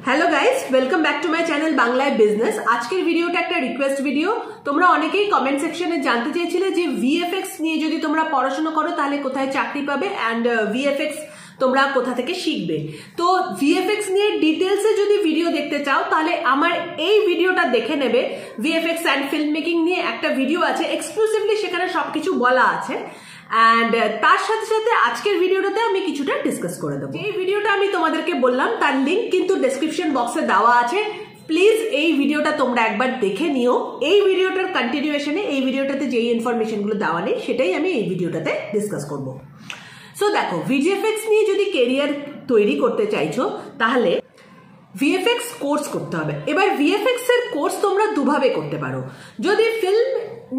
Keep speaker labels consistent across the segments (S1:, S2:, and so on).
S1: Hello guys, welcome back to my channel बांग्लाয় business. আজকের ভিডিওটা একটা রিকোয়েস্ট ভিডিও। তোমরা অনেকেই কমেন্ট সেকশনে জানতে চেয়েছিলে যে ভিএফএক্স নিয়ে যদি তোমরা পড়াশোনা করো তাহলে কোথায় চাকরি পাবে এন্ড ভিএফএক্স তোমরা কোথা থেকে শিখবে। তো ভিএফএক্স নিয়ে ডিটেইলসে যদি ভিডিও দেখতে চাও তাহলে আমার এই ভিডিওটা দেখে নেবে। ভিএফএক্স এন্ড ফিল্ম মেকিং নিয়ে একটা ভিডিও আছে, এক্সক্লুসিভলি সেখানে সবকিছু বলা আছে। এন্ড তার সাথে সাথে আজকের ভিডিওটাতে আমি কিছুটা ডিসকাস করে দেবো। এই ভিডিওটা আমি তোমাদেরকে বললাম তার লিংক কিন্তু ডেসক্রিপশন বক্সে দেওয়া আছে। প্লিজ এই ভিডিওটা তোমরা একবার দেখে নিও। এই ভিডিওটার কন্টিনিউয়েশনে এই ভিডিওটাতে যেই ইনফরমেশনগুলো দেওয়া নেই সেটাই আমি এই ভিডিওটাতে ডিসকাস করব। সো দেখো, ভিএফএক্স নিয়ে যদি কেরিয়ার তৈরি করতে চাইছো তাহলে ভিএফএক্স কোর্স করতে হবে। এবার ভিএফএক্স এর কোর্স তোমরা দুভাবে করতে পারো। যদি ফিল্ম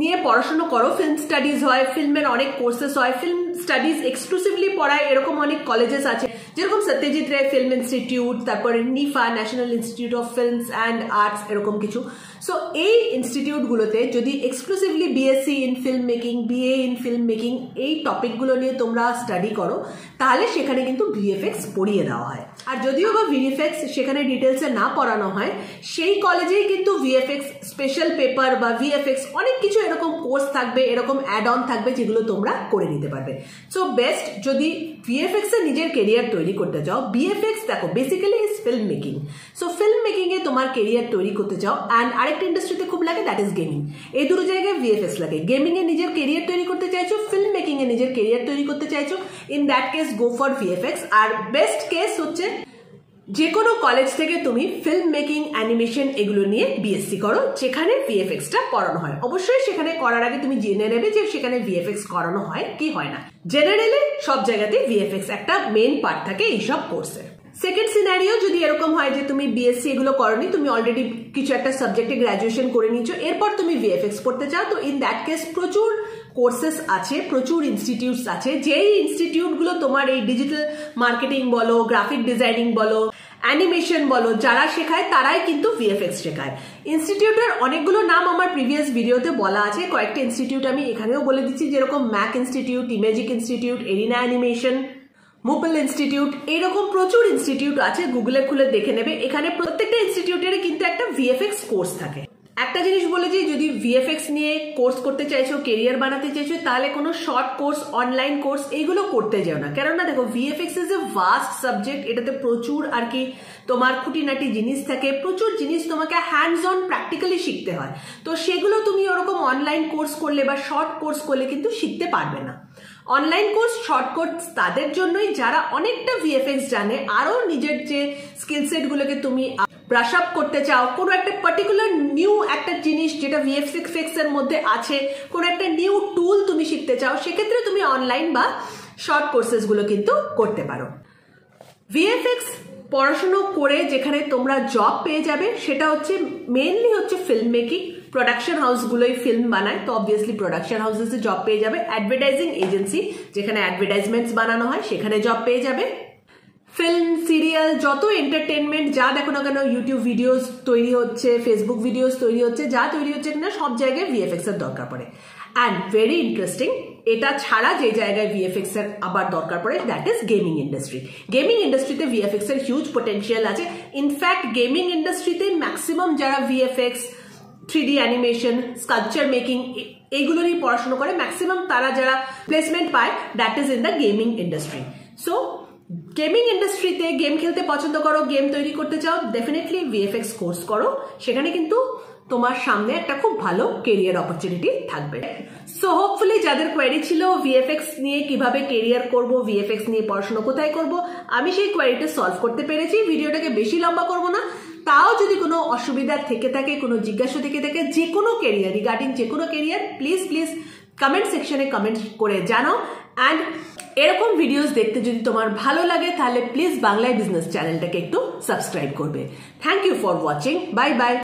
S1: নিয়ে পড়াশোনা করো, ফিল্ম স্টাডিজ হয়, ফিল্মের অনেক কোর্সেস হয়, ফিল্ম স্টাডিজ এক্সক্লুসিভলি পড়ায় এরকম অনেক কলেজেস আছে, যেরকম সত্যজিৎ রে ফিল্ম ইনস্টিটিউট, তারপরে NIFA national institute of films and arts, এরকম কিছু। সো এই ইনস্টিটিউটগুলোতে যদি exclusively BSc in film making, BA in film making এই টপিকগুলো নিয়ে তোমরা স্টাডি করো তাহলে সেখানে কিন্তু ভিএফএক্স পড়িয়ে দেওয়া হয়। আর যদিও বা ভিএফএক্স সেখানে ডিটেলসে না পড়ানো হয়, সেই কলেজেই কিন্তু ভিএফএক্স স্পেশাল পেপার বা ভিএফএক্স অনেক কিছু এরকম কোর্স থাকবে, এরকম অ্যাড অন থাকবে যেগুলো তোমরা করে নিতে পারবে। সো বেস্ট যদি ভিএফএক্স এ নিজের কেরিয়ার তৈরি করতে চাও, ভিএফএক্স দেখো basically is film making. So film making এ তোমার কেরিয়ার তৈরি করতে চাও অ্যান্ড আরেকটা ইন্ডাস্ট্রিতে খুব লাগে, দ্যাট ইজ গেমিং। এই দুটো জায়গায় ভিএফএক্স লাগে। গেমিং এ নিজের কেরিয়ার তৈরি করতে চাইছো, ফিল্ম মেকিং এ নিজের কেরিয়ার তৈরি করতে চাইছো, in that case go for VFX. আর বেস্ট কেস হচ্ছে যে কোনো কলেজ থেকে তুমি ফিল্ম মেকিং, অ্যানিমেশন এগুলো নিয়ে বিএসসি করো, যেখানে ভিএফএক্সটা করানো হয়। অবশ্যই সেখানে করার আগে তুমি জেনে নেবে যে সেখানে ভিএফএক্স করানো হয় কি হয় না। জেনারেলি সব জায়গাতে ভিএফএক্স একটা মেইন পার্ট থাকে এইসব কোর্সে। সেকেন্ড সিনারিও যদি এরকম হয় যে তুমি বিএসসি এগুলো করনি, তুমি অলরেডি কিছু একটা সাবজেক্টে গ্রাজুয়েশন করে নিচ্ছ, এরপর তুমি ভিএফএক্স পড়তে চাও, তো ইন দ্যাট কেস প্রচুর কোর্সেস আছে, প্রচুর ইনস্টিটিউটস আছে, যেই ইনস্টিটিউটগুলো তোমার এই ডিজিটাল মার্কেটিং বলো, গ্রাফিক ডিজাইনিং বলো, অ্যানিমেশন বলো, যারা শেখায় তারাই কিন্তু ভিএফএক্স শেখায়। ইনস্টিটিউটের অনেকগুলো নাম আমার প্রিভিয়াস ভিডিওতে বলা আছে, কয়েকটা ইনস্টিটিউট আমি এখানেও বলে দিচ্ছি, যেরকম MAAC institute, Imagic institute, Arena animation, মুপল ইনস্টিটিউট, এইরকম প্রচুর ইনস্টিটিউট আছে, গুগলে খুলে দেখে নেবে। এখানে প্রত্যেকটা ইনস্টিটিউটেরই কিন্তু একটা ভিএফএক্স কোর্স থাকে। একটা জিনিস বলেছি, যদি ভিএফএক্স নিয়ে কোর্স করতে চাইছো, কেরিয়ার বানাতে চাইছো, তাহলে কোনো শর্ট কোর্স, অনলাইন কোর্স এইগুলো করতে যাও না। কেননা দেখো, VFX is a vast subject. এটাতে প্রচুর আর কি তোমার খুঁটিনাটি জিনিস থাকে, প্রচুর জিনিস তোমাকে হ্যান্ডস অন প্র্যাকটিক্যালি শিখতে হয়। তো সেগুলো তুমি ওরকম অনলাইন কোর্স করলে বা শর্ট কোর্স করলে কিন্তু শিখতে পারবে না। অনলাইন কোর্স, শর্ট কোর্স তাদের জন্যই যারা অনেকটা ভিএফএক্স জানে, আরো নিজের যে স্কিল সেট গুলোকে তুমি ব্রাশ আপ করতে চাও, কোনো একটা পার্টিকুলার নিউ একটা জিনিস যেটা ভিএফএক্স এর মধ্যে আছে, কোনো একটা নিউ টুল তুমি শিখতে চাও, সেক্ষেত্রে তুমি অনলাইন বা শর্ট কোর্সেস গুলো কিন্তু করতে পারো। ভিএফএক্স পড়াশুনো করে যেখানে তোমরা জব পেয়ে যাবে সেটা হচ্ছে মেইনলি হচ্ছে ফিল্ম মেকিং। প্রোডাকশন হাউসগুলোই ফিল্ম বানায়, তো অবভিয়াসলি প্রোডাকশন হাউসেসে জব পেয়ে যাবে। অ্যাডভার্টাইজিং এজেন্সি, যেখানে অ্যাডভার্টাইজমেন্টস বানানো হয়, সেখানে জব পেয়ে যাবে। ফিল্ম, সিরিয়াল, যত এন্টারটেনমেন্ট যা দেখো না কেন, ইউটিউব ভিডিওস তৈরি হচ্ছে, ফেসবুক ভিডিওস তৈরি হচ্ছে, যা তৈরি হচ্ছে কিনা সব জায়গায় ভিএফএক্স এর দরকার পড়ে। অ্যান্ড ভেরি ইন্টারেস্টিং, এটা ছাড়া যে জায়গায় ভিএফএক্স এর আবার দরকার পড়ে, that is gaming industry. Gaming ইন্ডাস্ট্রিতে ভিএফএক্স এর হিউজ পোটেনশিয়াল আছে। ইনফ্যাক্ট গেমিং ইন্ডাস্ট্রিতে ম্যাক্সিমাম যারা VFX, 3D animation, sculpture making এইগুলো নিয়ে পড়াশোনা করে, ম্যাক্সিমাম তারা যারা প্লেসমেন্ট পায়, that is in the gaming industry. So gaming ইন্ডাস্ট্রিতে গেম খেলতে পছন্দ করো, গেম তৈরি করতে চাও, ডেফিনেটলি ভিএফএক্স কোর্স করো, সেখানে কিন্তু তোমার সামনে একটা খুব ভালো কেরিয়ার অপরচুনিটি থাকবে। সো হোপফুলি যাদের কোয়েরি ছিল ভিএফএক্স নিয়ে কিভাবে কেরিয়ার করব, ভিএফএক্স নিয়ে পড়াশোনা কোথায় করব, আমি সেই কোয়েরিটা সলভ করতে পেরেছি। ভিডিওটাকে বেশি লম্বা করব না। তাও যদি কোনো অসুবিধা থেকে থাকে, কোনো জিজ্ঞাসা থেকে থাকে, যে কোনো কেরিয়ার, রিগার্ডিং যে কোনো কেরিয়ার, প্লিজ কমেন্ট সেকশনে কমেন্ট করে জানাও। অ্যান্ড এরকম ভিডিওস দেখতে যদি তোমার ভালো লাগে তাহলে প্লিজ বাংলায় বিজনেস চ্যানেলটাকে একটু সাবস্ক্রাইব করবে। Thank you for watching. Bye by.